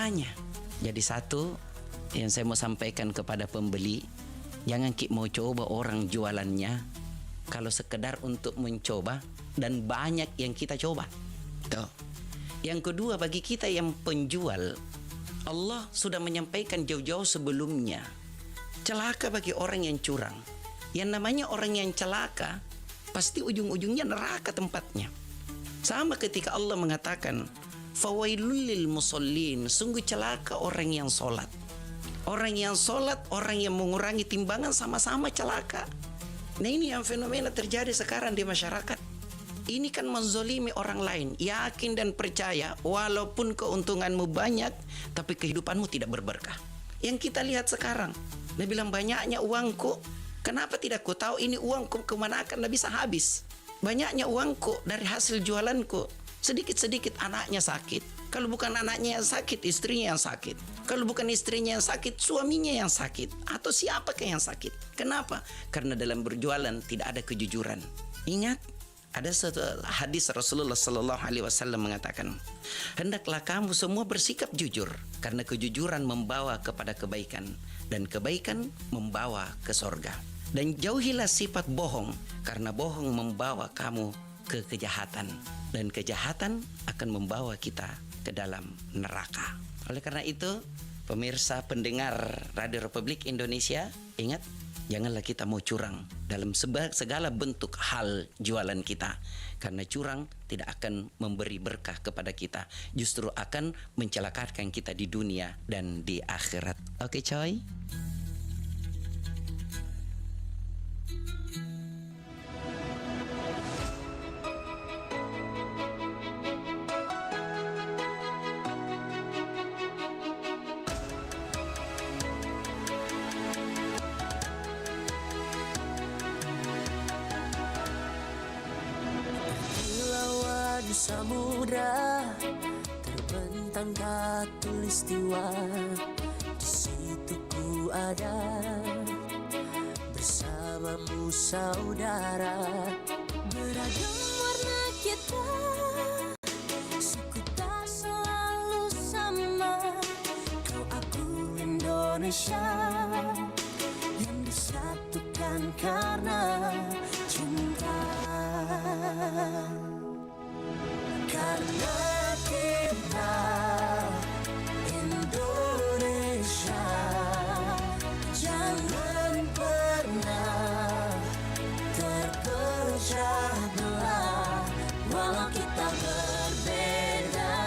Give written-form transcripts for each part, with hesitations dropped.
Makanya, jadi satu yang saya mau sampaikan kepada pembeli, jangan mau coba orang jualannya kalau sekedar untuk mencoba, dan banyak yang kita coba. Tuh. Yang kedua, bagi kita yang penjual, Allah sudah menyampaikan jauh-jauh sebelumnya, celaka bagi orang yang curang. Yang namanya orang yang celaka, pasti ujung-ujungnya neraka tempatnya. Sama ketika Allah mengatakan, fawailul lil musallin, sungguh celaka orang yang sholat. Orang yang sholat, orang yang mengurangi timbangan, sama-sama celaka. Nah, ini yang fenomena terjadi sekarang di masyarakat. Ini kan menzolimi orang lain, yakin dan percaya walaupun keuntunganmu banyak, tapi kehidupanmu tidak berberkah. Yang kita lihat sekarang, dia bilang banyaknya uangku, kenapa tidak ku tahu ini uangku kemana akan bisa habis. Banyaknya uangku dari hasil jualanku, sedikit-sedikit anaknya sakit. Kalau bukan anaknya yang sakit, istrinya yang sakit. Kalau bukan istrinya yang sakit, suaminya yang sakit. Atau siapakah yang sakit? Kenapa? Karena dalam berjualan tidak ada kejujuran. Ingat, ada satu hadis Rasulullah Sallallahu Alaihi Wasallam mengatakan, hendaklah kamu semua bersikap jujur, karena kejujuran membawa kepada kebaikan, dan kebaikan membawa ke sorga. Dan jauhilah sifat bohong, karena bohong membawa kamu ke kejahatan, dan kejahatan akan membawa kita ke dalam neraka. Oleh karena itu, pemirsa pendengar Radio Republik Indonesia, ingat, janganlah kita mau curang dalam segala bentuk hal jualan kita. Karena curang tidak akan memberi berkah kepada kita, justru akan mencelakakan kita di dunia dan di akhirat. Oke, coy? Di samudra terbentang khatulistiwa, di situ ku ada bersamamu saudara. Beragam warna kita, suku tak selalu sama. Kau aku Indonesia yang disatukan karena cinta. Karena kita Indonesia, jangan pernah terpecah belah. Walau kita berbeda,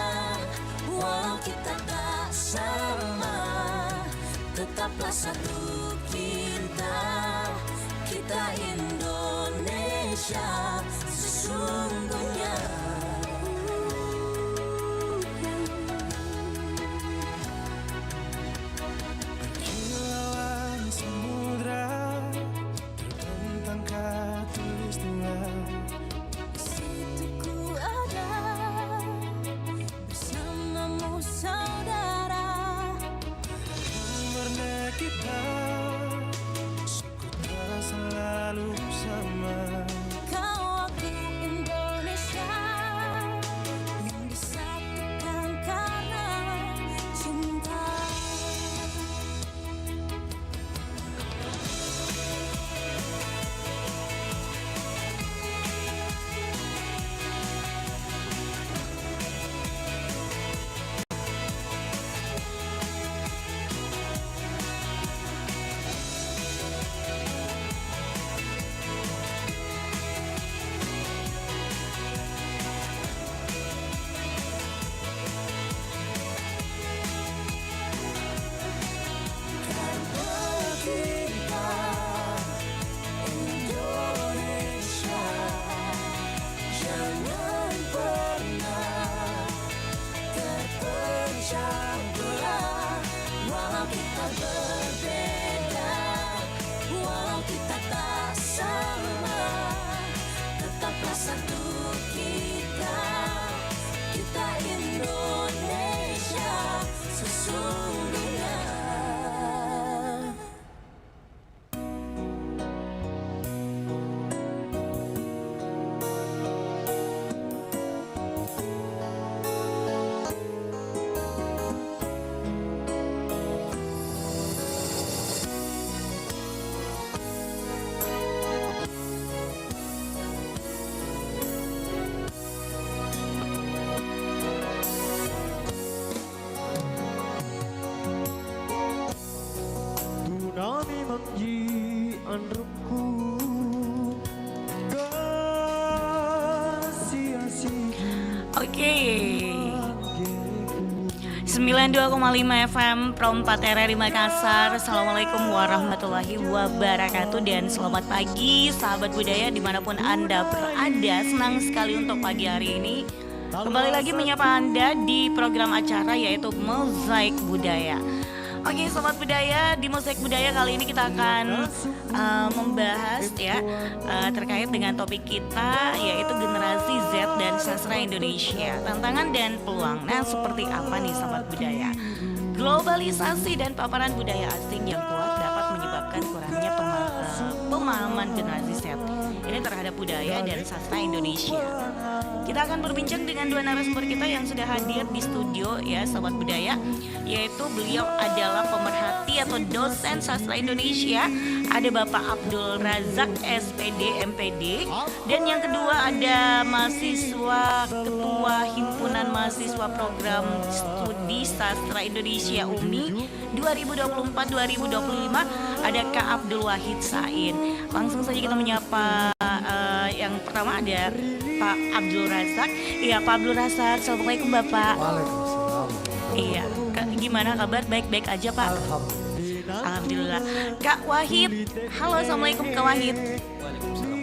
walau kita tak sama, tetaplah satu kita, kita Indonesia sesungguhnya. Kita suku tak selalu sama. Kau aku Indonesia yang disatukan karena cinta. Walau kita berbeda, walau kita tak sama, tetaplah satu kita, kita Indonesia sesungguhnya. Oke. 92,5 FM Pro 4 RRI Makassar. Assalamualaikum warahmatullahi wabarakatuh. Dan selamat pagi sahabat budaya dimanapun Anda berada. Senang sekali untuk pagi hari ini kembali lagi menyapa Anda di program acara yaitu Mozaik Budaya. Oke sobat budaya, di Mozaik Budaya kali ini kita akan membahas ya terkait dengan topik kita yaitu generasi Z dan sastra Indonesia, tantangan dan peluang. Nah seperti apa nih sobat budaya? Globalisasi dan paparan budaya asing yang kuat dapat menyebabkan kurangnya pemahaman generasi Z ini terhadap budaya dan sastra Indonesia. Kita akan berbincang dengan dua narasumber kita yang sudah hadir di studio ya sobat budaya, yaitu beliau adalah pemerhati atau dosen sastra Indonesia, ada Bapak Abdul Razak SPD MPD, dan yang kedua ada mahasiswa ketua Himpunan Mahasiswa Program Studi Sastra Indonesia UMI 2024-2025, ada Kak Abdul Wahid Sain. Langsung saja kita menyapa yang pertama ada Pak Abdul Razak. Iya Pak Abdul Razak, assalamualaikum Bapak. Waalaikumsalam. Iya, gimana kabar? Baik-baik aja Pak? Alhamdulillah. Kak Wahid, halo assalamualaikum Kak Wahid. Waalaikumsalam.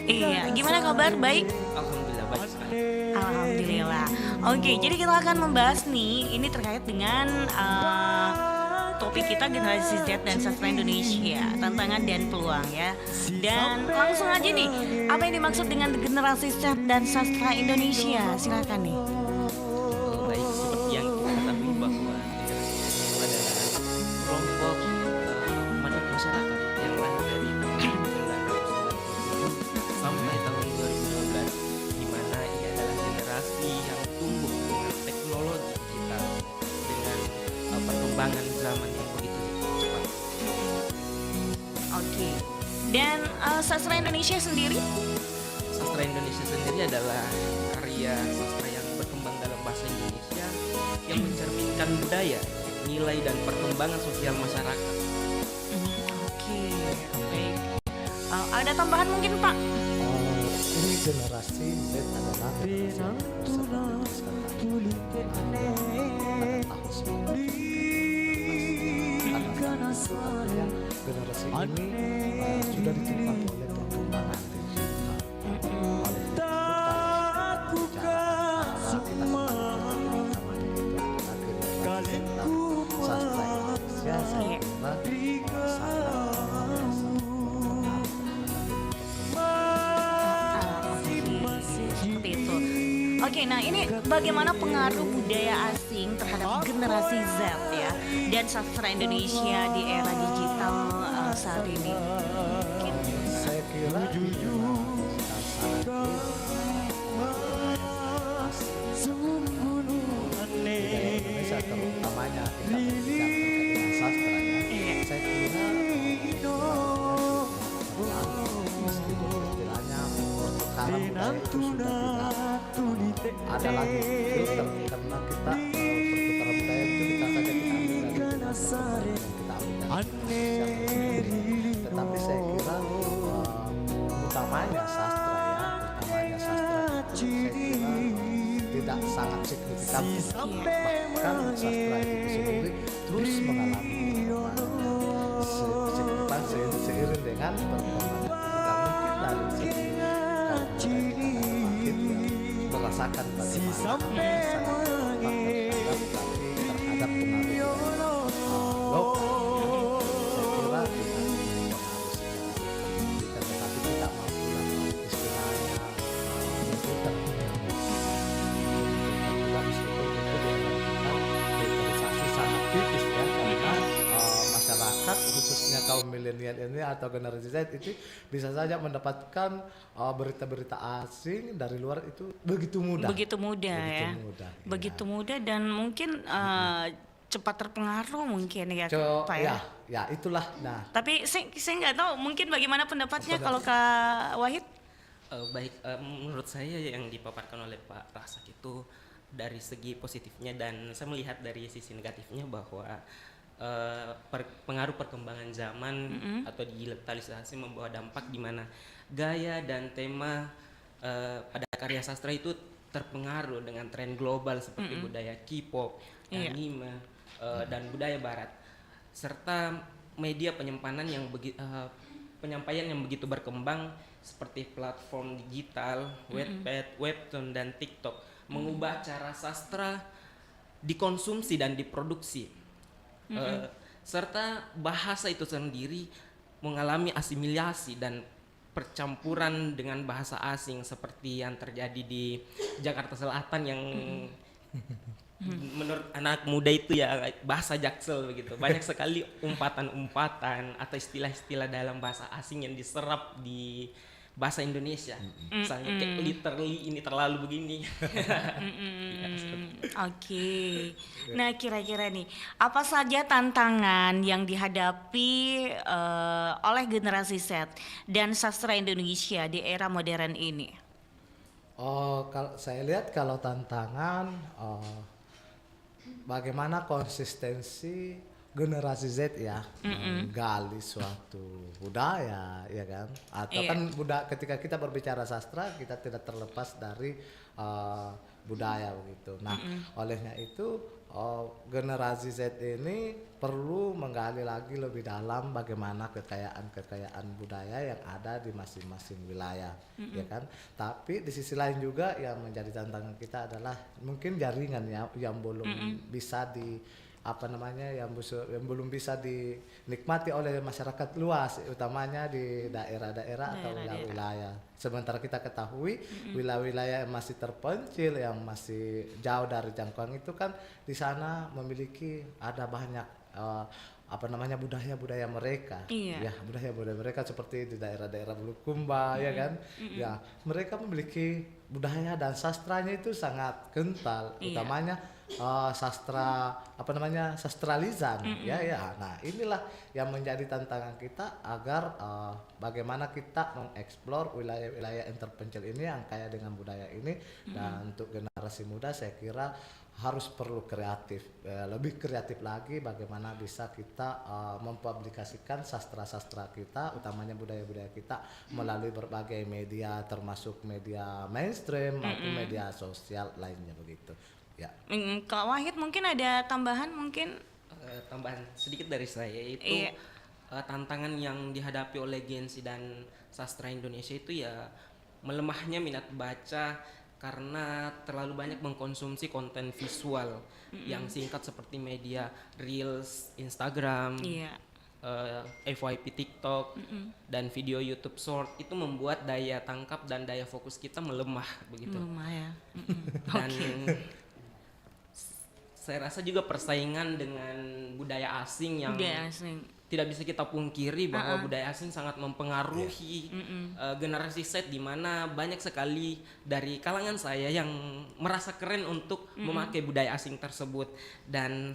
Iya, gimana kabar? Baik? Alhamdulillah baik sekali. Alhamdulillah. Oke, jadi kita akan membahas nih, ini terkait dengan topik kita generasi Z dan sastra Indonesia, tantangan dan peluang ya. Dan langsung aja nih, apa yang dimaksud dengan generasi Z dan sastra Indonesia? Silakan nih. Baik, seperti yang kita ketahui bahwa generasi adalah kelompok masyarakat yang lahir dari tahun 1990 sampai tahun 2012, di mana ia adalah generasi yang tumbuh dengan teknologi digital dengan perkembangan zaman yang begitu cepat. Oke. Dan sastra Indonesia sendiri? Sastra Indonesia sendiri adalah karya sastra yang berkembang dalam bahasa Indonesia yang mencerminkan budaya, nilai dan perkembangan sosial masyarakat. Oke, baik. Ada tambahan mungkin Pak? Ini generasi Z adalah generasi yang generasi ini sudah ditempat oleh perkembangan digital. Oleh itu sastra Indonesia saya kira Seperti itu. Oke, nah ini bagaimana pengaruh budaya asing terhadap generasi Z ya dan sastra Indonesia di era digital saat ini? saya kira Indonesia terutamanya kita berbicara terkait dengan sastra ya. Saya kira meskipun istilahnya pertukaran budaya itu sudah tidak ada lagi filter karena kita pertukaran budaya itu kita saja kita ambil dari kita ambil dari tetapi saya kira utamanya sastra ya utamanya sastra itu saya kira tidak sangat signifikan, bahkan sastra itu sendiri terus mengalami perkembangan seiring dengan perkembangan digital. Mungkin dari segi kaum muda kita merasakan bagaimana terhadap pengaruh lokal. Saya kira tidak tetapi tidak mampu istilahnya sangat tipis ya karena masyarakat khususnya kaum milenial ini atau generasi Z itu bisa saja mendapatkan berita-berita asing dari luar itu begitu mudah. Begitu mudah ya. Begitu mudah dan mungkin cepat terpengaruh mungkin ya Pak ya. Ya itulah. Nah. Tapi saya nggak tahu mungkin bagaimana pendapatnya kalau Kak Wahid? Baik, menurut saya yang dipaparkan oleh Pak Rasak itu dari segi positifnya dan saya melihat dari sisi negatifnya bahwa pengaruh perkembangan zaman atau digitalisasi membawa dampak di mana gaya dan tema pada karya sastra itu terpengaruh dengan tren global seperti budaya K-pop, Iya. anime, dan budaya barat, serta media penyampaian yang begitu berkembang seperti platform digital, Wattpad, Webtoon, dan TikTok mengubah cara sastra dikonsumsi dan diproduksi. Serta bahasa itu sendiri mengalami asimilasi dan percampuran dengan bahasa asing seperti yang terjadi di Jakarta Selatan yang menurut anak muda itu ya bahasa Jaksel begitu. Banyak sekali umpatan-umpatan atau istilah-istilah dalam bahasa asing yang diserap di bahasa Indonesia. Misalnya kayak literally ini terlalu begini. Oke. Nah, kira-kira nih, apa saja tantangan yang dihadapi oleh generasi Z dan sastra Indonesia di era modern ini? Kalau saya lihat kalau tantangan bagaimana konsistensi generasi Z ya menggali suatu budaya ya kan, atau Iya. kan ketika kita berbicara sastra kita tidak terlepas dari budaya begitu. Nah, olehnya itu generasi Z ini perlu menggali lagi lebih dalam bagaimana kekayaan budaya yang ada di masing-masing wilayah, ya kan. Tapi di sisi lain juga yang menjadi tantangan kita adalah mungkin jaringan ya yang belum bisa yang belum bisa dinikmati oleh masyarakat luas, utamanya di daerah-daerah atau wilayah-wilayah. Sementara kita ketahui wilayah-wilayah yang masih terpencil, yang masih jauh dari jangkauan itu kan di sana memiliki ada banyak budaya-budaya mereka. Iya. Ya, budaya-budaya mereka seperti di daerah-daerah Bulukumba ya kan. Ya, mereka memiliki budaya dan sastranya itu sangat kental, Iya. utamanya sastralizan ya. Nah, inilah yang menjadi tantangan kita agar bagaimana kita mengeksplor wilayah-wilayah yang terpencil ini yang kaya dengan budaya ini. Dan untuk generasi muda saya kira harus perlu lebih kreatif lagi bagaimana bisa kita mempublikasikan sastra-sastra kita, utamanya budaya-budaya kita melalui berbagai media termasuk media mainstream maupun media sosial lainnya begitu. Ya. Kak Wahid mungkin ada tambahan mungkin? Tambahan sedikit dari saya itu Iya. tantangan yang dihadapi oleh Gen Z dan sastra Indonesia itu ya melemahnya minat baca karena terlalu banyak mengkonsumsi konten visual yang singkat seperti media Reels, Instagram, Iya. FYP TikTok, dan video YouTube Short. Itu membuat daya tangkap dan daya fokus kita melemah begitu. Lemah ya. Dan saya rasa juga persaingan dengan budaya asing yang Budaya asing. tidak bisa kita pungkiri bahwa budaya asing sangat mempengaruhi generasi Z, di mana banyak sekali dari kalangan saya yang merasa keren untuk memakai budaya asing tersebut dan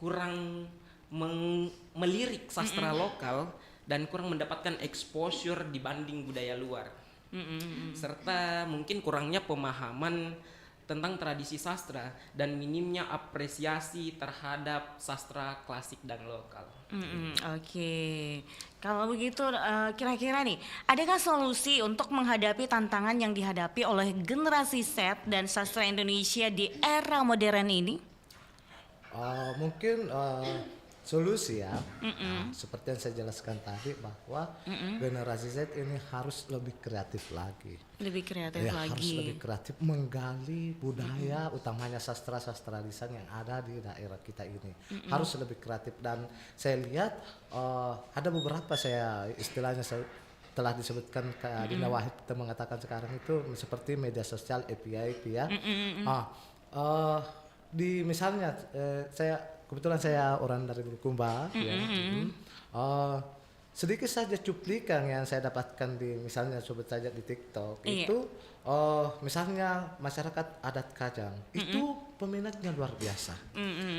kurang melirik sastra lokal dan kurang mendapatkan exposure dibanding budaya luar. Serta mungkin kurangnya pemahaman tentang tradisi sastra dan minimnya apresiasi terhadap sastra klasik dan lokal. Oke. Kalau begitu kira-kira nih, adakah solusi untuk menghadapi tantangan yang dihadapi oleh generasi Z dan sastra Indonesia di era modern ini? Mungkin solusi ya, seperti yang saya jelaskan tadi bahwa generasi Z ini harus lebih kreatif lagi. Lebih kreatif Ya, lagi. harus lebih kreatif menggali budaya, utamanya sastra-sastra lisan yang ada di daerah kita ini. Harus lebih kreatif, dan saya lihat ada beberapa istilahnya telah disebutkan kayak Dinda Wahid kita mengatakan sekarang itu seperti media sosial FYP ya. Di misalnya kebetulan saya orang dari Bulukumba ya. Sedikit saja cuplikan yang saya dapatkan di misalnya sebut saja di TikTok itu misalnya masyarakat adat Kajang itu peminatnya luar biasa.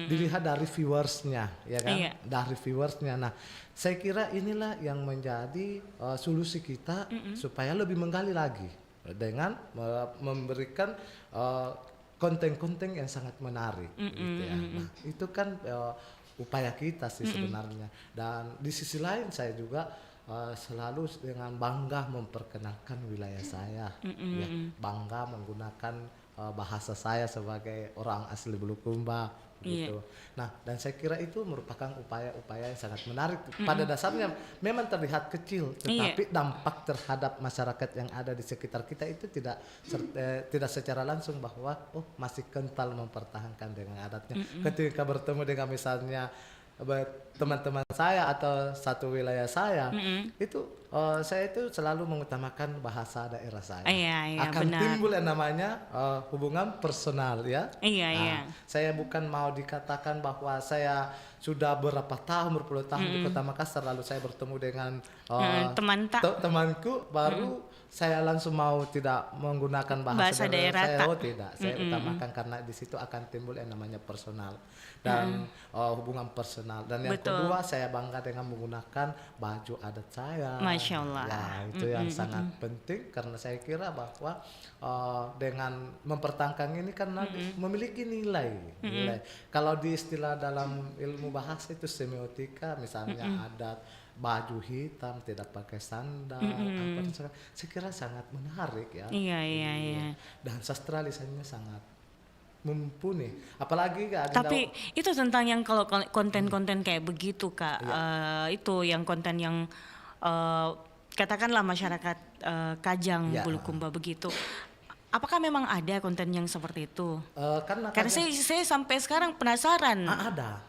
Dilihat dari viewersnya ya kan, dari viewersnya. Nah, saya kira inilah yang menjadi solusi kita supaya lebih menggali lagi dengan memberikan konten-konten yang sangat menarik gitu ya. Nah, itu kan upaya kita sih sebenarnya. Dan di sisi lain saya juga selalu dengan bangga memperkenalkan wilayah saya, ya, bangga menggunakan bahasa saya sebagai orang asli Bulukumba gitu. Nah, dan saya kira itu merupakan upaya-upaya yang sangat menarik. Pada dasarnya memang terlihat kecil, tetapi dampak terhadap masyarakat yang ada di sekitar kita itu tidak secara langsung bahwa masih kental mempertahankan dengan adatnya. Ketika bertemu dengan misalnya teman-teman saya atau satu wilayah saya, itu saya itu selalu mengutamakan bahasa daerah saya. Akan benar. timbul yang namanya hubungan personal ya. Saya bukan mau dikatakan bahwa saya sudah berpuluh tahun di Kota Makassar, lalu saya bertemu dengan temanku baru saya langsung mau tidak menggunakan bahasa daerah saya. Tidak, saya utamakan karena di situ akan timbul yang namanya personal dan hubungan personal. Dan yang kedua, saya bangga dengan menggunakan baju adat saya. Masya Allah. Ya, itu yang sangat penting karena saya kira bahwa dengan mempertahankan ini karena memiliki nilai. Kalau di istilah dalam ilmu bahasa itu semiotika, misalnya adat baju hitam, tidak pakai sandal, saya kira sangat menarik ya. Dan sastra lisannya sangat mumpuni, apalagi tapi itu tentang yang kalau konten-konten kayak begitu Kak, itu yang konten yang katakanlah masyarakat Kajang Bulukumba begitu. Apakah memang ada konten yang seperti itu? Karena saya sampai sekarang penasaran. Ada.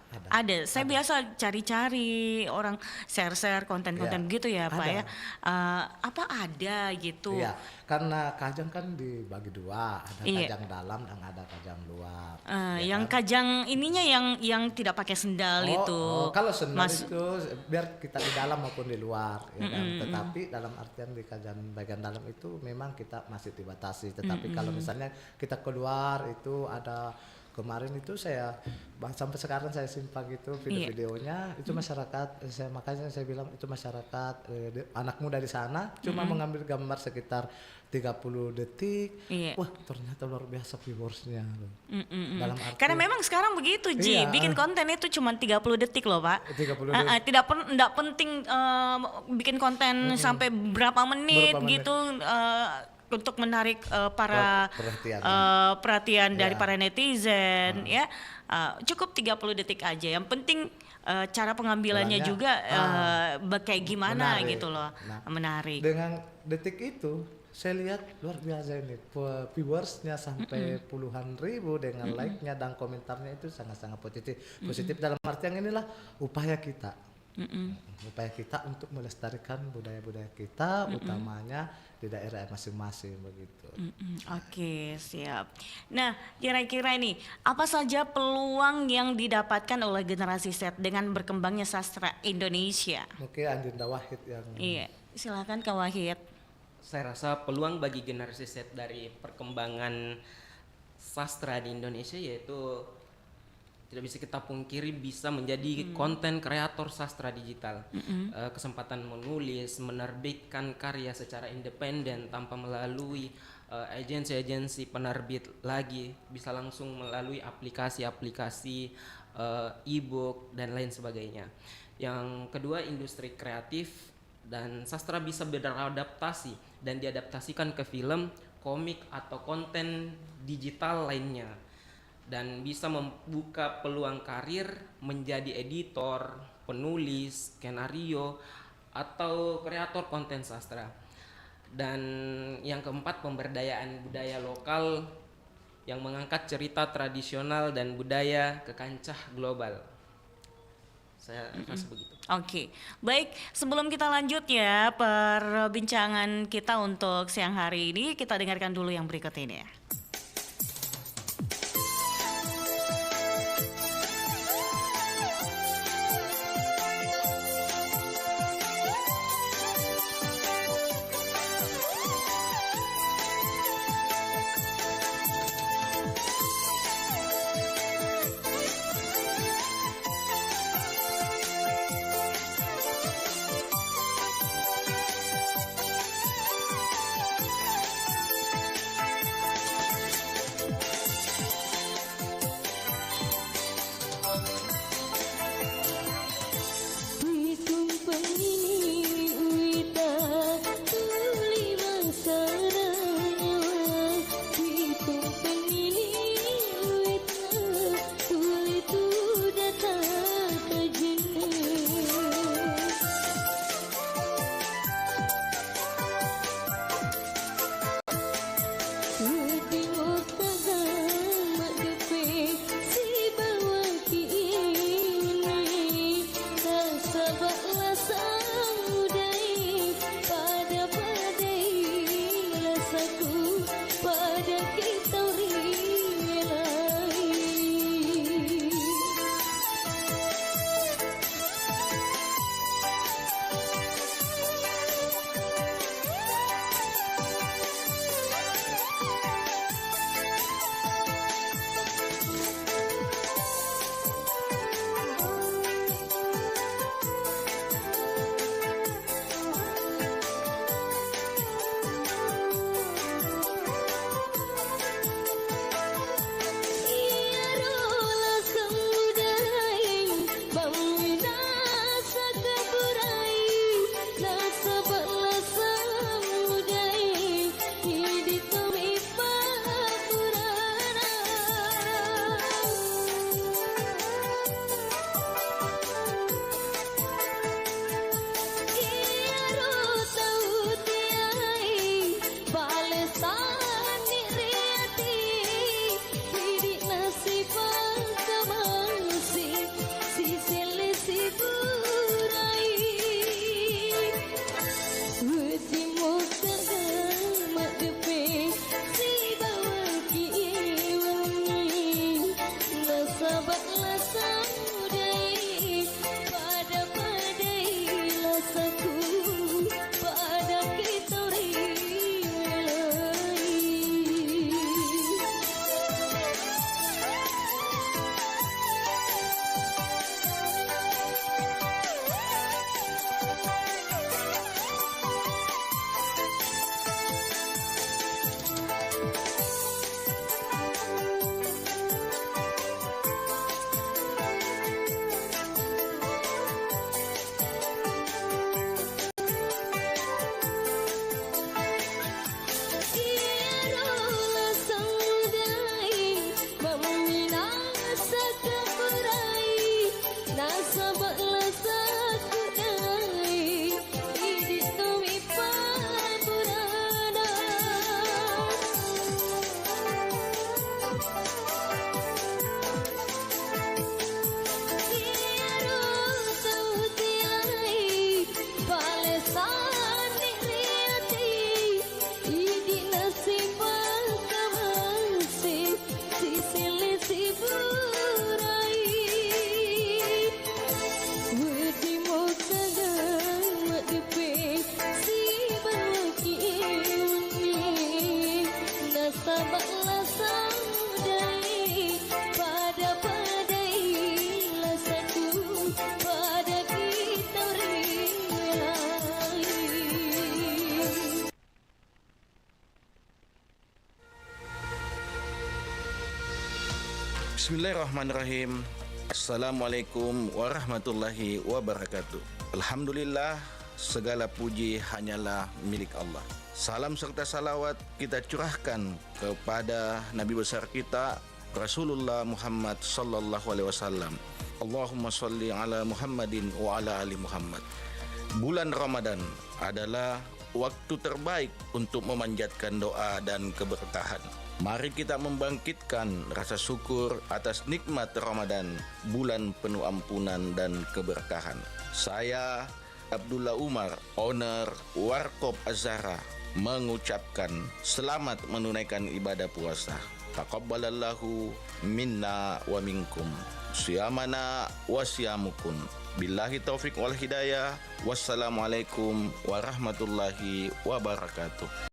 Saya biasa cari-cari orang share konten-konten begitu ya Pak ya. Apa ada gitu? Iya, karena Kajang kan dibagi dua, ada Kajang dalam dan ada Kajang luar. Yang kan? Kajang ininya yang tidak pakai sendal itu. Kalau sendal itu biar kita di dalam maupun di luar, ya kan. Tetapi dalam artian di Kajang bagian dalam itu memang kita masih dibatasi. Tetapi kalau misalnya kita keluar itu ada. Kemarin itu saya sampai sekarang saya simpan gitu video-videonya, itu masyarakat, makanya saya bilang itu masyarakat anak muda di sana cuma mengambil gambar sekitar 30 detik. Wah, ternyata luar biasa viewersnya dalam arti, karena memang sekarang begitu Ji, bikin konten itu cuma 30 detik loh Pak. 30 detik. Tidak penting bikin konten sampai berapa menit gitu untuk menarik perhatian dari para netizen ya. Cukup 30 detik aja. Yang penting cara pengambilannya juga kayak gimana menarik. Gitu loh. Menarik. Dengan detik itu saya lihat luar biasa ini viewersnya sampai puluhan ribu dengan like-nya dan komentarnya itu sangat-sangat positif dalam artian inilah upaya kita. Upaya kita untuk melestarikan budaya-budaya kita, utamanya di daerah masing-masing begitu. Oke, siap. Nah, kira-kira ini apa saja peluang yang didapatkan oleh generasi Z dengan berkembangnya sastra Indonesia? Mungkin Andinda Wahid yang. Iya, silakan Kak Wahid. Saya rasa peluang bagi generasi Z dari perkembangan sastra di Indonesia yaitu tidak bisa kita pungkiri bisa menjadi konten kreator sastra digital. Kesempatan menulis, menerbitkan karya secara independen tanpa melalui agensi-agensi penerbit lagi, bisa langsung melalui aplikasi-aplikasi e-book dan lain sebagainya. Yang kedua, industri kreatif dan sastra bisa beradaptasi dan diadaptasikan ke film, komik atau konten digital lainnya. Dan bisa membuka peluang karir menjadi editor, penulis, skenario, atau kreator konten sastra. Dan yang keempat, pemberdayaan budaya lokal yang mengangkat cerita tradisional dan budaya ke kancah global. Saya rasa begitu. Oke, baik. Sebelum kita lanjut ya perbincangan kita untuk siang hari ini, kita dengarkan dulu yang berikut ini ya. Nasabaklah saku dai Idit tumi parpurana Tiaro tau tiai Balesan nikriati Idit nasibah kamasi Sisili siburai Wedi mo kadang madepe Si berwaki uni Nasabaklah saudai Pada padai lasaku Pada kita relai Bismillahirrahmanirrahim. Assalamualaikum warahmatullahi wabarakatuh. Alhamdulillah, segala puji hanyalah milik Allah. Salam serta salawat kita curahkan kepada Nabi besar kita Rasulullah Muhammad sallallahu alaihi wasallam. Allahumma shalli ala Muhammadin wa ala ali Muhammad. Bulan Ramadan adalah waktu terbaik untuk memanjatkan doa dan keberkahan. Mari kita membangkitkan rasa syukur atas nikmat Ramadan, bulan penuh ampunan dan keberkahan. Saya Abdullah Umar, owner Warkop Azhara, mengucapkan selamat menunaikan ibadah puasa. Taqabbalallahu minna wa minkum siyamana wa siyamukum. Billahi taufik wal hidayah. Wassalamualaikum warahmatullahi wabarakatuh.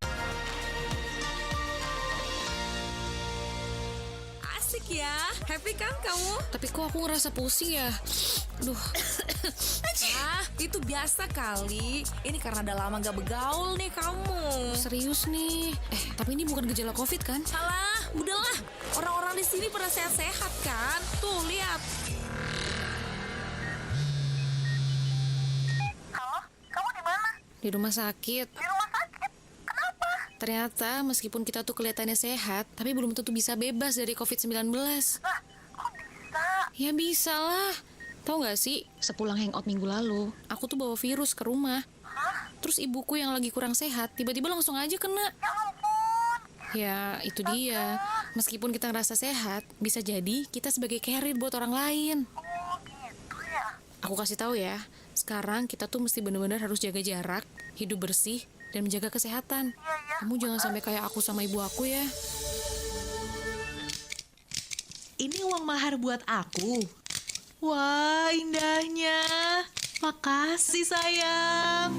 Asik ya, happy kan kamu? Tapi kok aku ngerasa pusing ya? Duh. Itu biasa kali. Ini karena udah lama gak begaul nih kamu. Serius nih. Tapi ini bukan gejala COVID kan? Alah, udahlah. Orang-orang di sini pada sehat-sehat kan? Tuh, lihat. Halo, kamu di mana? Di rumah sakit. Di rumah sakit? Kenapa? Ternyata meskipun kita tuh kelihatannya sehat, tapi belum tentu bisa bebas dari COVID-19. Lah, kok bisa? Ya bisa lah. Tahu gak sih, sepulang hangout minggu lalu, aku tuh bawa virus ke rumah. Terus ibuku yang lagi kurang sehat, tiba-tiba langsung aja kena. Ya ampun. Ya, itu dia. Meskipun kita ngerasa sehat, bisa jadi kita sebagai carrier buat orang lain. Oh gitu ya. Aku kasih tahu ya, sekarang kita tuh mesti benar-benar harus jaga jarak, hidup bersih, dan menjaga kesehatan. Kamu jangan sampai kayak aku sama ibu aku ya. Ini uang mahar buat aku. Wah, indahnya. Makasih, sayang.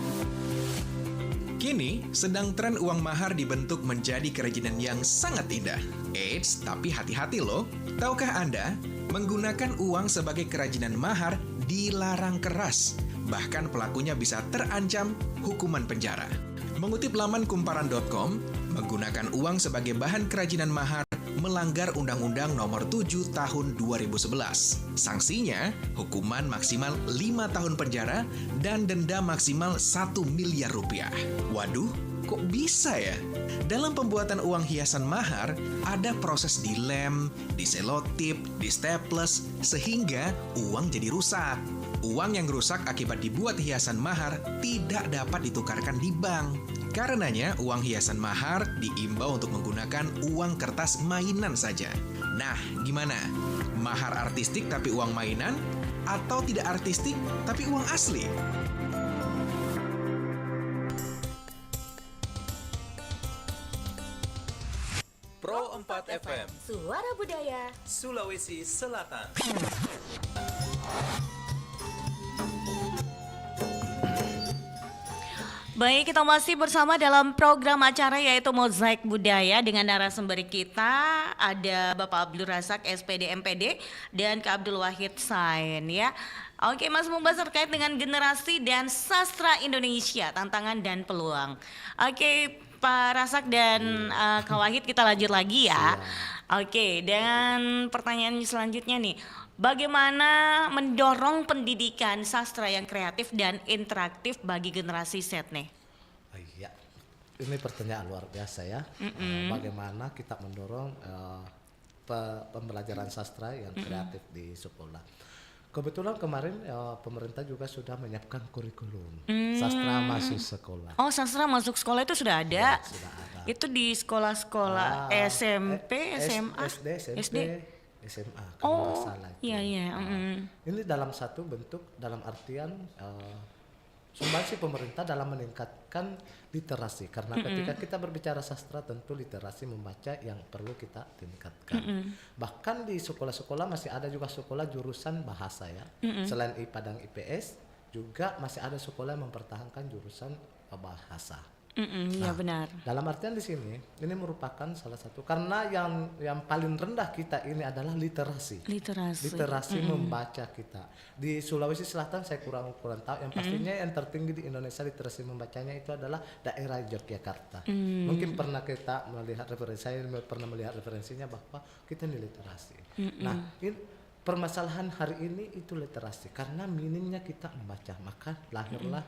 Kini, sedang tren uang mahar dibentuk menjadi kerajinan yang sangat indah. Eits, tapi hati-hati loh. Tahukah Anda, menggunakan uang sebagai kerajinan mahar dilarang keras. Bahkan pelakunya bisa terancam hukuman penjara. Mengutip laman kumparan.com, menggunakan uang sebagai bahan kerajinan mahar melanggar Undang-Undang Nomor 7 Tahun 2011. Sanksinya, hukuman maksimal 5 tahun penjara dan denda maksimal 1 miliar rupiah. Waduh, kok bisa ya? Dalam pembuatan uang hiasan mahar, ada proses dilem, diselotip, distaples, sehingga uang jadi rusak. Uang yang rusak akibat dibuat hiasan mahar tidak dapat ditukarkan di bank. Karenanya, uang hiasan mahar diimbau untuk menggunakan uang kertas mainan saja. Nah, gimana? Mahar artistik tapi uang mainan? Atau tidak artistik tapi uang asli? Pro 4 FM, Suara Budaya Sulawesi Selatan. Baik, kita masih bersama dalam program acara yaitu Mozaik Budaya dengan narasumber kita ada Bapak Abdul Razak SPD MPD dan Kak Abdul Wahid Sain ya. Oke, Mas membahas terkait dengan generasi dan sastra Indonesia, tantangan dan peluang. Oke, Pak Razak dan Kak Wahid, kita lanjut lagi ya. Oke, dan pertanyaan selanjutnya nih. Bagaimana mendorong pendidikan sastra yang kreatif dan interaktif bagi generasi Z nih? Iya, ini pertanyaan luar biasa ya. Bagaimana kita mendorong pembelajaran sastra yang kreatif di sekolah? Kebetulan kemarin pemerintah juga sudah menyiapkan kurikulum sastra masuk sekolah. Oh, sastra masuk sekolah itu sudah ada. Ya, sudah ada. Itu di sekolah-sekolah SMP, SMA, SD, SMA. Oh, Kalau nggak salah itu. iya. Ini dalam satu bentuk, dalam artian sumbangsi pemerintah dalam meningkatkan literasi. Karena ketika kita berbicara sastra, tentu literasi membaca yang perlu kita tingkatkan. Bahkan di sekolah-sekolah masih ada juga sekolah jurusan bahasa ya. Selain IPA dan IPS, juga masih ada sekolah yang mempertahankan jurusan bahasa. Iya benar. Dalam artian di sini ini merupakan salah satu karena yang paling rendah kita ini adalah literasi membaca kita. Di Sulawesi Selatan saya kurang tahu, yang pastinya yang tertinggi di Indonesia literasi membacanya itu adalah daerah Yogyakarta. Mungkin pernah kita melihat saya pernah melihat referensinya bahwa kita ini literasi. Nah, permasalahan hari ini itu literasi karena minimnya kita membaca, maka lahirlah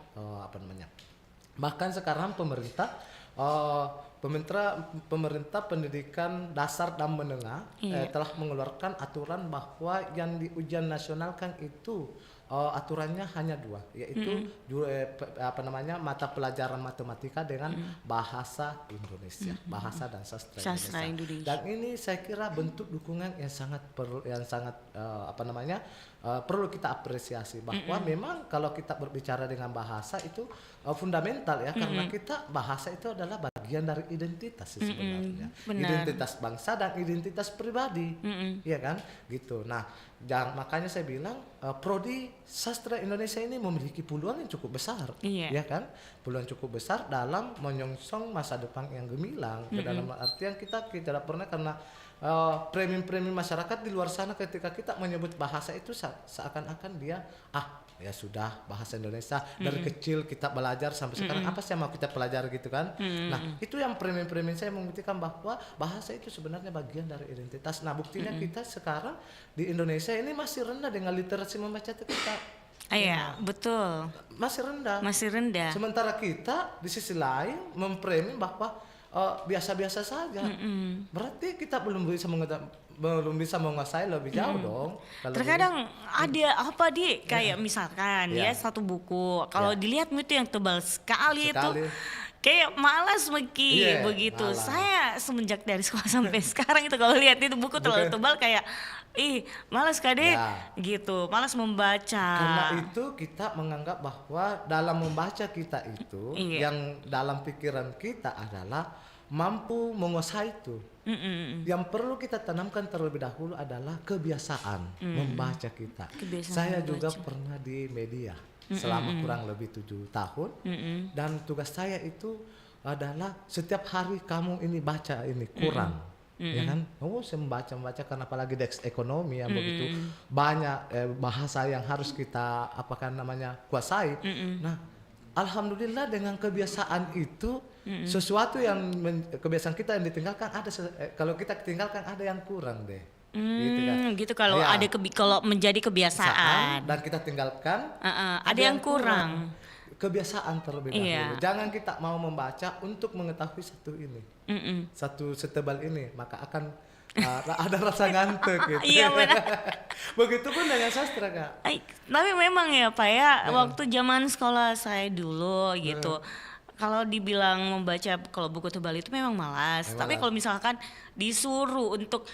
bahkan sekarang pemerintah pendidikan dasar dan menengah telah mengeluarkan aturan bahwa yang di ujian nasional kan itu aturannya hanya 2, yaitu mata pelajaran matematika dengan bahasa Indonesia, bahasa dan sastra Indonesia. Dan ini saya kira bentuk dukungan yang sangat perlu kita apresiasi bahwa memang kalau kita berbicara dengan bahasa itu fundamental ya, karena kita bahasa itu adalah bagian dari identitas sebenarnya, identitas bangsa dan identitas pribadi, ya kan, gitu. Nah, makanya saya bilang prodi sastra Indonesia ini memiliki peluang yang cukup besar, ya kan, peluang cukup besar dalam menyongsong masa depan yang gemilang. Dalam artian kita tidak pernah karena premium masyarakat di luar sana ketika kita menyebut bahasa itu seakan-akan dia ya sudah bahasa Indonesia dari kecil kita belajar sampai sekarang apa sih yang mau kita pelajari gitu kan. Nah, itu yang premium saya membuktikan bahwa bahasa itu sebenarnya bagian dari identitas. Nah, buktinya kita sekarang di Indonesia ini masih rendah dengan literasi membaca kita. Iya, betul. Masih rendah. Sementara kita di sisi lain mempremi bahwa biasa-biasa saja. Berarti kita belum bisa menguasai lebih jauh dong. Terkadang ada apa kayak misalkan satu buku kalau dilihat itu yang tebal sekali itu kayak malas begitu. Malas. Saya semenjak dari sekolah sampai sekarang itu kalau lihat itu buku terlalu tebal kayak malas Kade gitu, malas membaca. Karena itu kita menganggap bahwa dalam membaca kita itu yang dalam pikiran kita adalah mampu menguasai itu. Yang perlu kita tanamkan terlebih dahulu adalah kebiasaan membaca kita. Saya juga pernah di media selama kurang lebih 7 tahun dan tugas saya itu adalah setiap hari kamu ini baca ini Quran. Ya kan, saya membaca karena apalagi teks ekonomi yang begitu banyak bahasa yang harus kita kuasai. Nah, alhamdulillah dengan kebiasaan itu sesuatu yang kebiasaan kita yang ditinggalkan ada kalau kita tinggalkan ada yang kurang deh. Gitu kalau ada kalau menjadi kebiasaan dan kita tinggalkan ada yang kurang. Kebiasaan terlebih dahulu. Jangan kita mau membaca untuk mengetahui satu ini, satu setebal ini, maka akan ada rasa ngantuk gitu. Iya benar. Begitupun dengan sastra Kak. Tapi memang ya Pak ya, waktu zaman sekolah saya dulu gitu. Kalau dibilang membaca kalau buku tebal itu memang malas. Tapi kalau misalkan disuruh untuk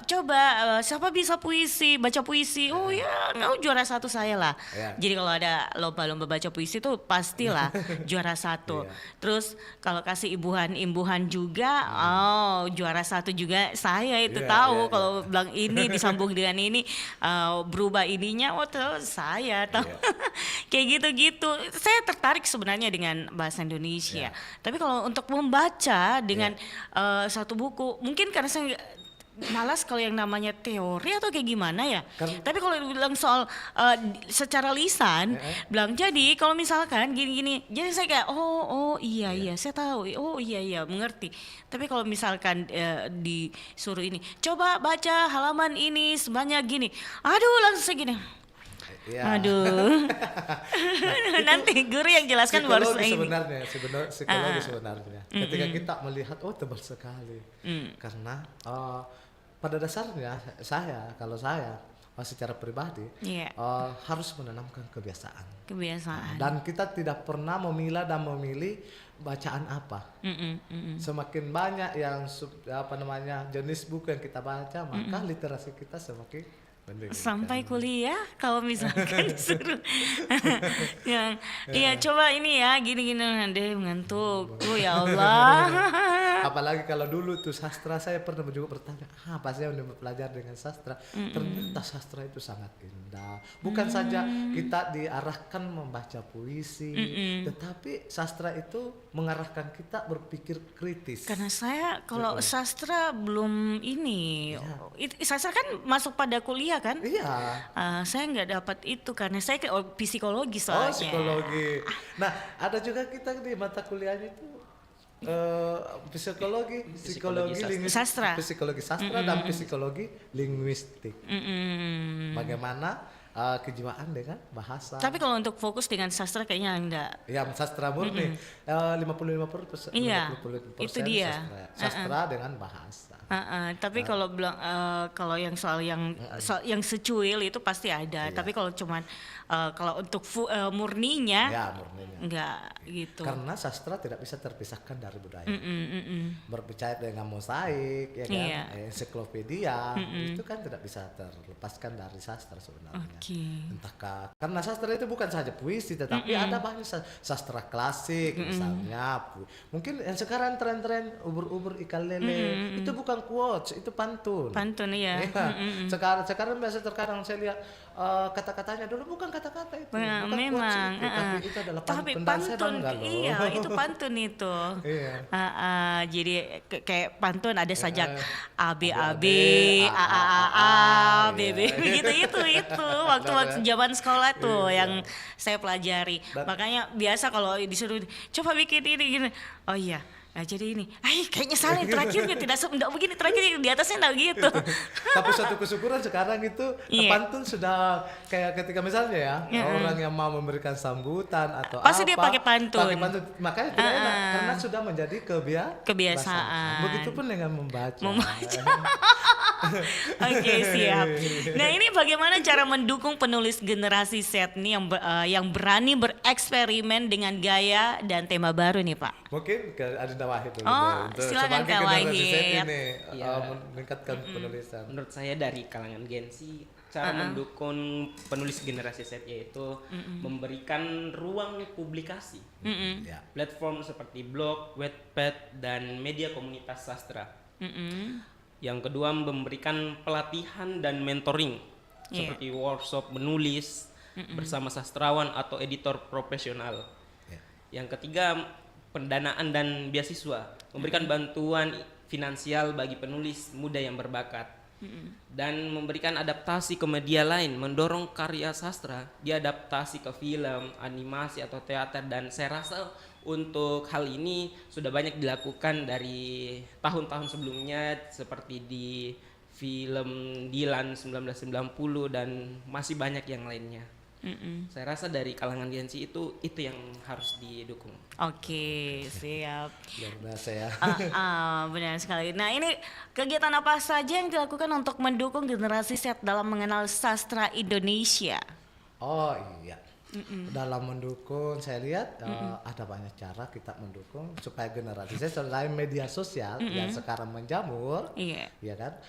coba siapa bisa baca puisi, nggak juara 1 saya lah. Jadi kalau ada lomba-lomba baca puisi itu pastilah juara 1. Terus kalau kasih imbuhan juga, juara 1 juga saya itu tahu. Kalau bilang ini disambung dengan ini berubah ininya, saya tahu. Kayak gitu-gitu. Saya tertarik sebenarnya dengan bahasa Indonesia. Tapi kalau untuk membaca dengan satu buku, mungkin karena saya malas kalau yang namanya teori atau kayak gimana ya. Tapi kalau bilang soal secara lisan, bilang jadi kalau misalkan gini-gini, jadi saya kayak iya saya tahu, iya mengerti. Tapi kalau misalkan disuruh ini, coba baca halaman ini sebanyak gini, langsung saya gini. Aduh. Nanti guru yang jelaskan baru saya ini. Psikologi sebenarnya. Ketika kita melihat tebal sekali. Karena pada dasarnya kalau saya secara pribadi Iya. harus menanamkan kebiasaan. Kebiasaan. Dan kita tidak pernah memilah dan memilih bacaan apa. Semakin banyak yang jenis buku yang kita baca, maka literasi kita semakin meningkat. Sampai kuliah kalau misalkan disuruh yang iya coba ini ya gini-gini deh ngantuk tuh ya Allah. Apalagi kalau dulu tuh sastra, saya pernah juga bertanya apa sih yang belajar dengan sastra. Ternyata sastra itu sangat indah. Bukan saja kita diarahkan membaca puisi, tetapi sastra itu mengarahkan kita berpikir kritis. Karena saya kalau sastra belum ini, sastra kan masuk pada kuliah kan? Iya. Saya nggak dapat itu karena saya psikologi soalnya. Psikologi. Nah, ada juga kita di mata kuliahnya itu psikologi sastra. Psikologi sastra dan psikologi linguistik. Bagaimana kejiwaan dengan bahasa. Tapi kalau untuk fokus dengan sastra kayaknya enggak. Ya, sastra murni 55%. Iya, itu dia. Sastra dengan bahasa. Tapi kalau bilang kalau yang soal yang secuil itu pasti ada. Iya. Tapi kalau cuman kalau untuk murninya, ya, murninya enggak gitu. Karena sastra tidak bisa terpisahkan dari budaya. Berbicara dengan mosaik, ya kan, Iya. ensiklopedia, itu kan tidak bisa terlepaskan dari sastra sebenarnya. Okay. Karena sastra itu bukan saja puisi, tetapi ada banyak sastra klasik, misalnya. Mungkin yang sekarang tren-tren ubur-ubur ikan lele, itu bukan quotes, itu pantun. Pantun iya. Sekarang biasa terkadang saya lihat kata-katanya dulu bukan kata-kata itu, bukan memang. quotes itu, tapi itu adalah pantun. Tapi Dan saya pantun, bangga loh. iya itu pantun itu. Iya. Jadi kayak pantun ada sajak A B A B A A A A B B itu waktu zaman sekolah tuh yang saya pelajari. Makanya biasa kalau disuruh coba bikin ini gini. Oh iya. Nah, jadi ini, kayaknya salah terakhirnya tidak begini terakhirnya di atasnya enggak gitu. Tapi suatu kesyukuran sekarang itu pantun sudah kayak ketika misalnya orang yang mau memberikan sambutan atau pasti apa, dia pakai pantun. Makanya tidak enak karena sudah menjadi kebiasaan. Begitupun dengan membaca. Oke, siap. Nah, ini bagaimana cara mendukung penulis generasi Z nih yang berani bereksperimen dengan gaya dan tema baru nih, Pak? Mungkin ada Wahid dulu silakan Kak Wahid. Meningkatkan penulisan. Menurut saya dari kalangan Gen Z, cara mendukung penulis generasi Z yaitu memberikan ruang publikasi. Platform seperti blog, Wattpad, dan media komunitas sastra. Yang kedua, memberikan pelatihan dan mentoring seperti workshop menulis bersama sastrawan atau editor profesional. Yang ketiga, pendanaan dan beasiswa, memberikan bantuan finansial bagi penulis muda yang berbakat. Dan memberikan adaptasi ke media lain, mendorong karya sastra diadaptasi ke film, animasi atau teater. Dan saya rasa untuk hal ini sudah banyak dilakukan dari tahun-tahun sebelumnya seperti di film Dilan 1990 dan masih banyak yang lainnya. Saya rasa dari kalangan Gen Z itu yang harus didukung. Oke, siap. Luar biasa ya. Benar sekali. Nah, ini kegiatan apa saja yang dilakukan untuk mendukung generasi Z dalam mengenal sastra Indonesia? Oh iya. Dalam mendukung, saya lihat ada banyak cara kita mendukung supaya generasi Z selain media sosial yang sekarang menjamur, ya kan.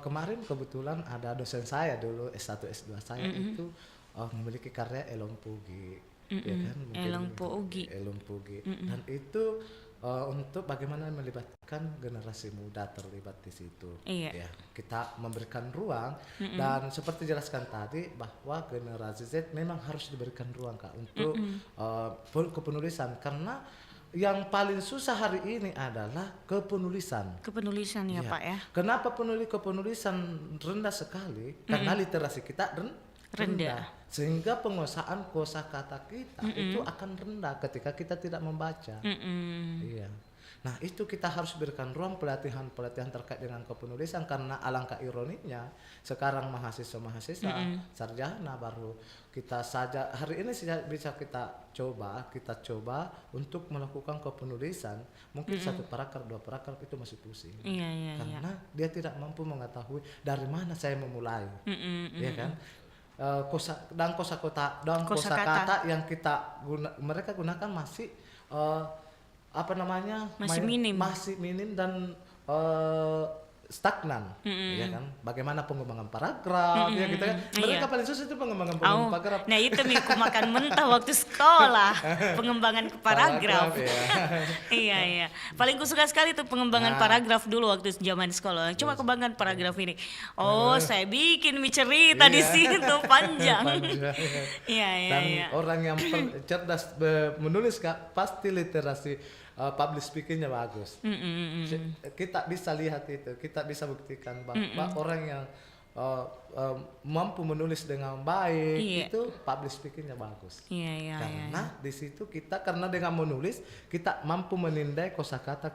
Kemarin kebetulan ada dosen saya dulu S1 S2 saya itu memiliki karya Elong Pugi, ya kan? Elong Pugi. Dan itu untuk bagaimana melibatkan generasi muda terlibat di situ. Ya, kita memberikan ruang dan seperti jelaskan tadi bahwa generasi Z memang harus diberikan ruang Kak untuk kepenulisan karena yang paling susah hari ini adalah kepenulisan. Kepenulisan ya Pak ya. Kenapa kepenulisan rendah sekali? Karena literasi kita rendah. Sehingga penguasaan kosakata kita itu akan rendah ketika kita tidak membaca. Iya. Nah, itu kita harus berikan ruang pelatihan terkait dengan kepenulisan, karena alangkah ironinya sekarang mahasiswa sarjana baru kita saja hari ini bisa kita coba untuk melakukan kepenulisan, mungkin satu paragraf, 2 paragraf itu masih pusing. Karena dia tidak mampu mengetahui dari mana saya memulai. Ya kan? Kosakata yang mereka gunakan masih masih minim dan stagnan, ya kan? Bagaimana pengembangan paragraf, ya gitu kan? Mereka paling susah itu pengembangan paragraf. Nah itu aku makan mentah waktu sekolah, pengembangan paragraf. Iya. Paling ku suka sekali tuh pengembangan paragraf dulu waktu zaman sekolah. Coba kembangkan paragraf ini. Saya bikin cerita di situ panjang. Dan orang yang cerdas menulis pasti literasi public speakingnya bagus. Kita bisa lihat itu, kita bisa buktikan bahwa orang yang mampu menulis dengan baik itu public speakingnya bagus. Karena di situ karena dengan menulis kita mampu menindai kosakata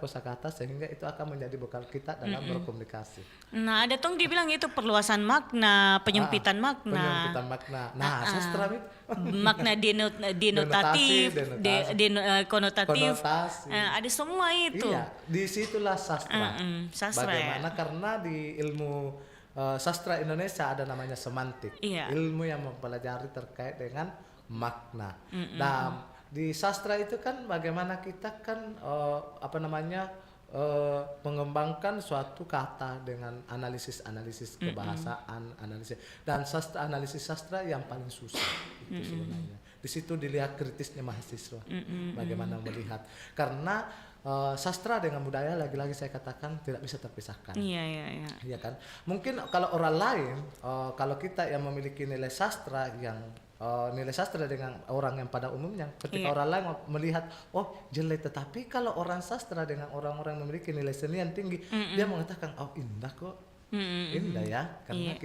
sehingga itu akan menjadi bekal kita dalam berkomunikasi. Nah, ada dia bilang itu perluasan makna, penyempitan makna. Nah, sastra itu makna denotatif, konotatif. Ada semua itu. Iya, disitulah sastra. Bagaimana? Ya. Karena di ilmu sastra Indonesia ada namanya semantik, ilmu yang mempelajari terkait dengan makna. Dan di sastra itu kan bagaimana kita kan mengembangkan suatu kata dengan analisis kebahasaan, dan analisis sastra yang paling susah itu sebenarnya. Di situ dilihat kritisnya mahasiswa, bagaimana melihat, karena sastra dengan budaya lagi-lagi saya katakan tidak bisa terpisahkan. Iya kan? Mungkin kalau orang lain, kalau kita yang memiliki nilai sastra dengan orang yang pada umumnya, ketika orang lain melihat jelek, tetapi kalau orang sastra dengan orang-orang yang memiliki nilai seni yang tinggi, dia mengatakan indah kok. Indah ya, karena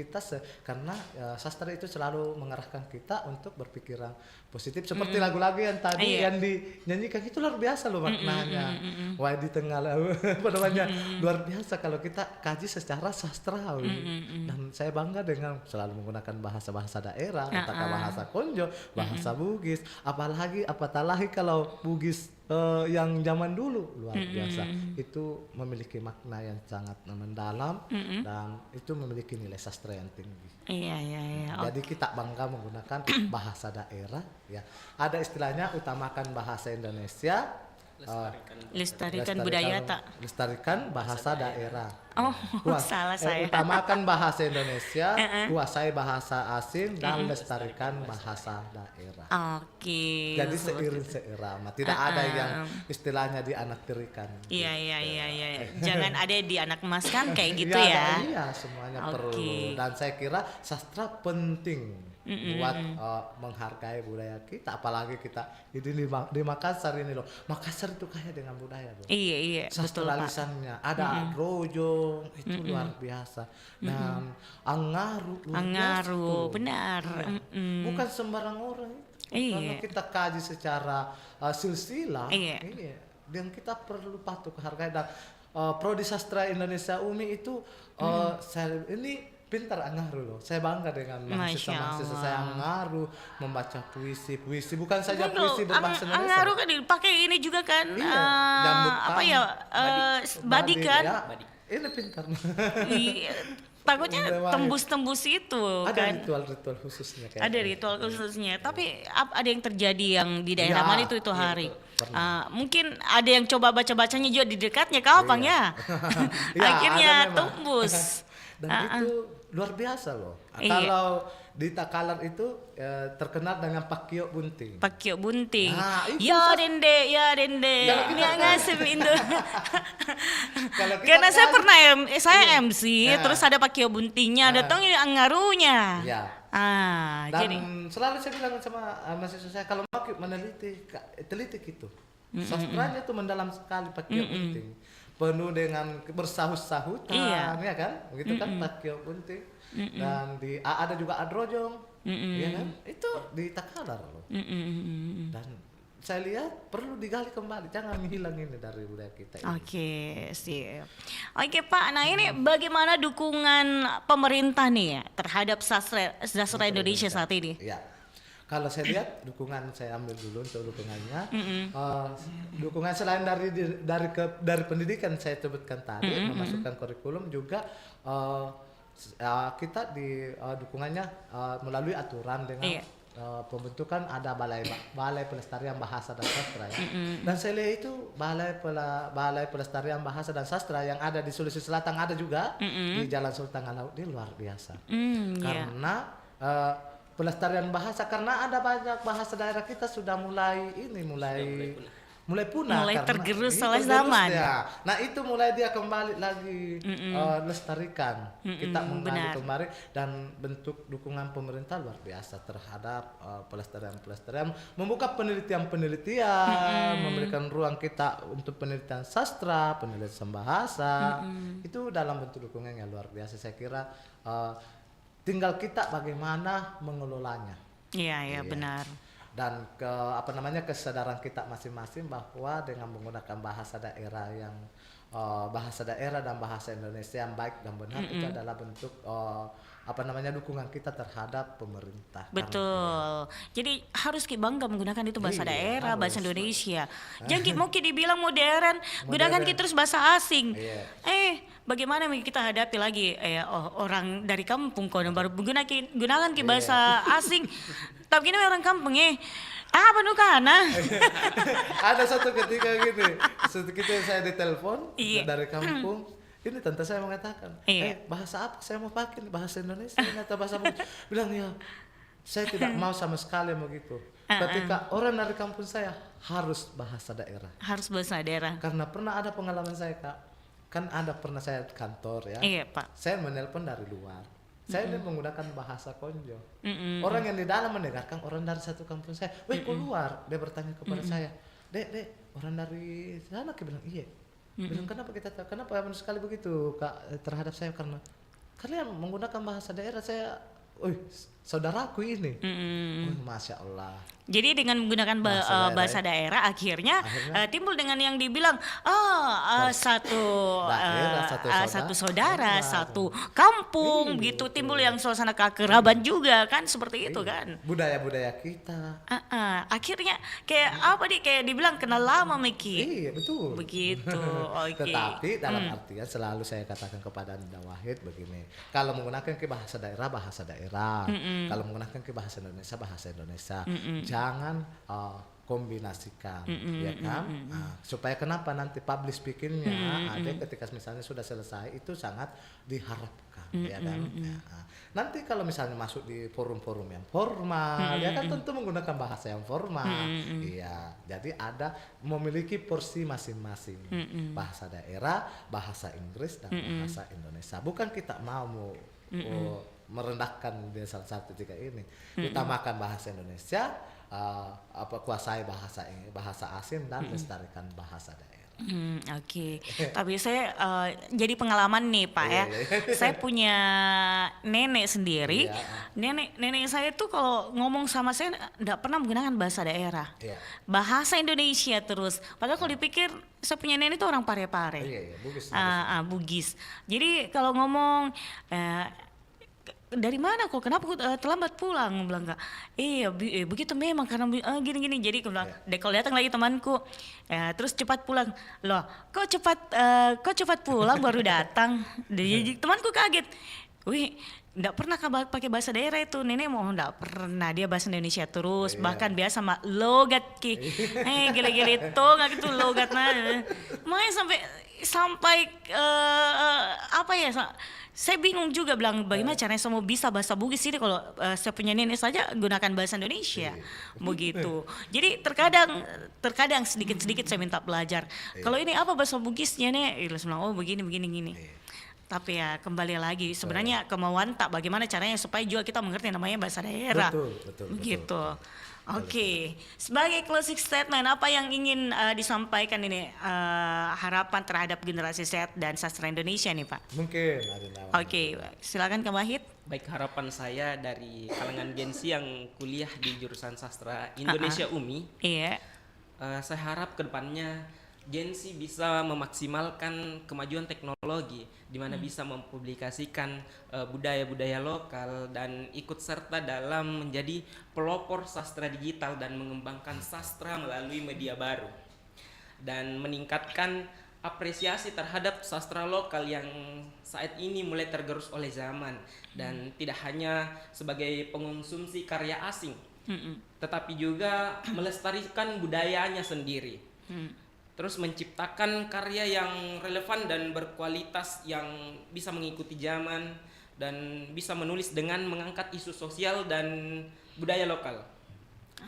karena sastra itu selalu mengarahkan kita untuk berpikiran positif, seperti lagu-lagu yang tadi yang dinyanyikan itu luar biasa loh maknanya. Wah, di tengah luar biasa kalau kita kaji secara sastrawi. Dan saya bangga dengan selalu menggunakan bahasa-bahasa daerah, entah bahasa Konjo, bahasa Bugis, apatah lagi kalau Bugis yang zaman dulu luar biasa, itu memiliki makna yang sangat mendalam dan itu memiliki nilai sastra yang tinggi. Jadi kita bangga menggunakan bahasa daerah. Ya, ada istilahnya utamakan bahasa Indonesia, lestarikan budaya tak, lestarikan bahasa daerah. Salah saya. Utamakan bahasa Indonesia, kuasai bahasa asing, dan lestarikan bahasa daerah. Jadi seiring seirama, tidak ada yang istilahnya dianaktirikan. Iya. Jangan ada di anak emas kan kayak gitu ya. Iya, semuanya perlu. Dan saya kira sastra penting buat menghargai budaya kita, apalagi kita di Makassar ini loh. Makassar itu kaya dengan budaya loh. Iya, sastra lisannya ada Rojong itu luar biasa, dan Angaru benar. Bukan sembarang orang. Kalau kita kaji secara silsilah, dan kita perlu patut hargai. Dan Prodi Sastra Indonesia UMI itu ini pintar Angaru loh. Saya bangga dengan mahasiswa saya Angaru membaca puisi bukan saja puisi berbahasa Indonesia. Angaru kan dipakai ini juga kan badik kan. Ini pintar. Takutnya tembus itu ada kan. ritual khususnya kayak ada ritual khususnya. Tapi ada yang terjadi yang di daerah mana itu hari. Mungkin ada yang coba baca-bacanya juga di dekatnya kapan ya. Akhirnya tembus. Dan itu luar biasa loh. Kalau di Takalar itu terkenal dengan Pakio Bunting. Ya dende. Ini ngasih itu. Karena saya pernah saya MC, terus ada Pakio Buntingnya, datang Angarunya. Dan jadi selalu saya bilang sama mahasiswa saya, kalau mau teliti gitu. Sastranya itu mendalam sekali Pakio Bunting. Penuh dengan bersahut-sahutan, ya kan? Begitu kan Pakio Bunting. Dan ada juga Adrojong, ya kan? Itu di Takalar loh. Dan saya lihat perlu digali kembali, jangan hilang ini dari budaya kita ini. Oke, sip. Oke Pak, nah ini bagaimana dukungan pemerintah nih ya terhadap sastra Indonesia saat ini? Ya, kalau saya lihat dukungan, saya ambil dulu untuk dukungannya. Dukungan selain dari pendidikan saya sebutkan tadi, memasukkan kurikulum juga kita di dukungannya melalui aturan dengan pembentukan ada balai pelestarian bahasa dan sastra ya. Dan saya lihat itu balai pelestarian bahasa dan sastra yang ada di Sulawesi Selatan ada juga di Jalan Sultan Alaud, ini luar biasa. Karena pelestarian bahasa, karena ada banyak bahasa daerah kita sudah mulai punah, mulai karena tergerus oleh zaman. Ya. Nah itu mulai dia kembali lagi lestarikan, kita mengenali kembali, dan bentuk dukungan pemerintah luar biasa terhadap pelestarian, membuka penelitian, memberikan ruang kita untuk penelitian sastra, penelitian bahasa, itu dalam bentuk dukungan yang luar biasa. Saya kira tinggal kita bagaimana mengelolanya. Iya, benar. Dan kesadaran kita masing-masing bahwa dengan menggunakan bahasa daerah dan bahasa Indonesia yang baik dan benar, itu adalah bentuk dukungan kita terhadap pemerintah. Betul. Jadi harus kita bangga menggunakan itu bahasa daerah, bahasa Indonesia. Jangan mungkin dibilang modern, gunakan kita terus bahasa asing. Bagaimana kita hadapi lagi orang dari kampung kok baru gunakan ke bahasa asing. Tapi ini orang kampung apa nu kana? Ada satu ketika gini, saya ditelepon dari kampung. Ini tante saya mengatakan, bahasa apa saya mau pakai? Bahasa Indonesia atau bahasa bilang ya, saya tidak mau sama sekali begitu. Ketika orang dari kampung saya harus bahasa daerah. Harus bahasa daerah. Karena pernah ada pengalaman saya Kak, kan pernah saya kantor ya. Iya Pak. Saya menelpon dari luar. Saya ini menggunakan bahasa konjo. Orang yang di dalam mendengarkan orang dari satu kampung saya, weh keluar. Dia bertanya kepada saya, dek, orang dari sana? Dia bilang iya. Bilang kenapa sekali begitu Kak terhadap saya, karena kalian menggunakan bahasa daerah. Saya, saudaraku ini. Masya Allah. Jadi dengan menggunakan bahasa daerah akhirnya timbul dengan yang dibilang satu saudara, satu kampung gitu, timbul yang suasana keakraban juga kan, seperti itu kan. Budaya kita. Akhirnya kayak kayak dibilang kenal lama Miki. Iya betul. Begitu. Oke. Tetapi dalam artian selalu saya katakan kepada Anda Wahid begini, kalau menggunakan ke bahasa daerah, kalau menggunakan ke bahasa Indonesia, jangan kombinasikan, ya kan? Supaya kenapa nanti public speakingnya ada ketika misalnya sudah selesai itu sangat diharapkan, ya kan? Nanti kalau misalnya masuk di forum-forum yang formal, ya kan tentu menggunakan bahasa yang formal, iya. Jadi ada memiliki porsi masing-masing, bahasa daerah, bahasa Inggris dan bahasa Indonesia. Bukan kita mau merendahkan dia salah satu tiga ini, utamakan bahasa Indonesia, kuasai bahasa asing dan lestarikan bahasa daerah. Oke. Tapi saya jadi pengalaman nih Pak ya. Saya punya nenek sendiri. Nenek saya tuh kalau ngomong sama saya enggak pernah menggunakan bahasa daerah. Bahasa Indonesia terus. Padahal kalau dipikir saya punya nenek itu orang Parepare. Bugis. Jadi kalau ngomong dari mana kok, kenapa terlambat pulang, bilang enggak, begitu memang karena gini-gini. Jadi kalau datang lagi temanku terus cepat pulang, loh kok cepat pulang baru datang. Jadi temanku kaget, enggak pernah pakai bahasa daerah itu, nenek mau enggak pernah, dia bahasa Indonesia terus, bahkan biasa sama logat ki, gila-gila itu nggak gitu logat makanya sampai saya bingung juga bilang bagaimana caranya semua bisa bahasa Bugis ini kalau saya punya nenek saja gunakan bahasa Indonesia begitu. Jadi terkadang sedikit-sedikit saya minta belajar. Kalau ini apa bahasa Bugisnya nih? Saya bilang begini. Tapi ya kembali lagi sebenarnya kemauan tak bagaimana caranya supaya juga kita mengerti namanya bahasa daerah. Betul. Begitu. Oke. Sebagai closing statement apa yang ingin disampaikan ini harapan terhadap generasi Z dan sastra Indonesia nih Pak? Mungkin ada. Oke, silakan Kak Wahid. Baik, harapan saya dari kalangan Gen Z yang kuliah di jurusan sastra Indonesia UMI. Iya. saya harap kedepannya Gensi bisa memaksimalkan kemajuan teknologi di mana bisa mempublikasikan budaya-budaya lokal dan ikut serta dalam menjadi pelopor sastra digital dan mengembangkan sastra melalui media baru dan meningkatkan apresiasi terhadap sastra lokal yang saat ini mulai tergerus oleh zaman dan tidak hanya sebagai pengonsumsi karya asing tetapi juga melestarikan budayanya sendiri. Terus menciptakan karya yang relevan dan berkualitas yang bisa mengikuti zaman dan bisa menulis dengan mengangkat isu sosial dan budaya lokal.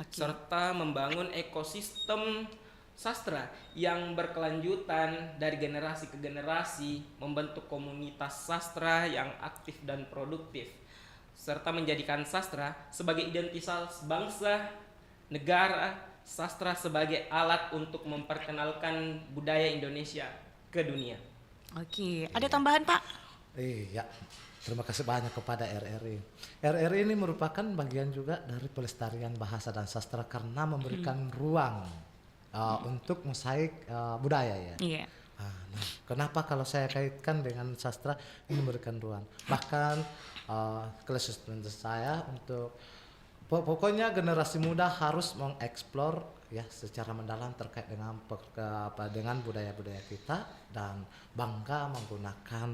Serta membangun ekosistem sastra yang berkelanjutan dari generasi ke generasi, membentuk komunitas sastra yang aktif dan produktif, serta menjadikan sastra sebagai identitas bangsa, negara, sastra sebagai alat untuk memperkenalkan budaya Indonesia ke dunia. Oke, ada tambahan Pak? Iya, terima kasih banyak kepada RRI. RRI ini merupakan bagian juga dari pelestarian bahasa dan sastra karena memberikan ruang untuk mosaik budaya ya. Iya. Nah, kenapa kalau saya kaitkan dengan sastra ini memberikan ruang? Bahkan kelesutan saya untuk pokoknya generasi muda harus mengeksplor ya secara mendalam terkait dengan budaya-budaya kita dan bangga menggunakan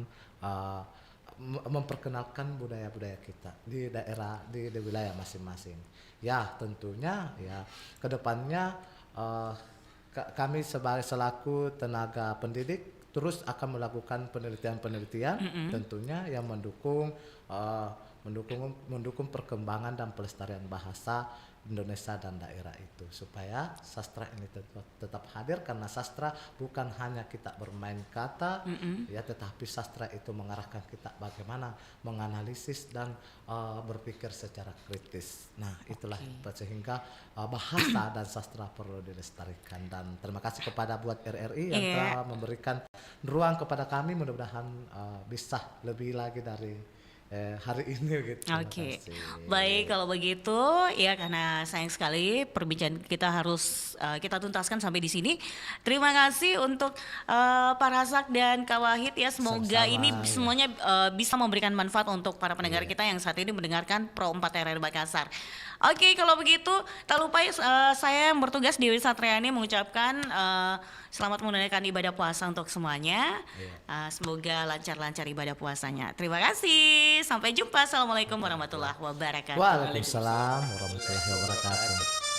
memperkenalkan budaya-budaya kita di daerah di wilayah masing-masing. Ya tentunya ya kedepannya kami selaku tenaga pendidik terus akan melakukan penelitian-penelitian tentunya yang mendukung perkembangan dan pelestarian bahasa Indonesia dan daerah itu supaya sastra ini tetap hadir karena sastra bukan hanya kita bermain kata ya tetapi sastra itu mengarahkan kita bagaimana menganalisis dan berpikir secara kritis. Nah itulah sehingga bahasa dan sastra perlu dilestarikan dan terima kasih kepada buat RRI yang telah memberikan ruang kepada kami, mudah-mudahan bisa lebih lagi dari hari ini gitu. Oke. Baik kalau begitu ya karena sayang sekali perbincangan kita harus kita tuntaskan sampai di sini. Terima kasih untuk Pak Razak dan Kak Wahid ya semoga Sama-sama, ini semuanya bisa memberikan manfaat untuk para pendengar kita yang saat ini mendengarkan Pro 4 RRI Makassar. Oke kalau begitu tak lupa saya yang bertugas Dewi Satriani mengucapkan selamat menunaikan ibadah puasa untuk semuanya. Semoga lancar-lancar ibadah puasanya. Terima kasih. Sampai jumpa. Assalamualaikum warahmatullahi wabarakatuh. Waalaikumsalam warahmatullahi wabarakatuh.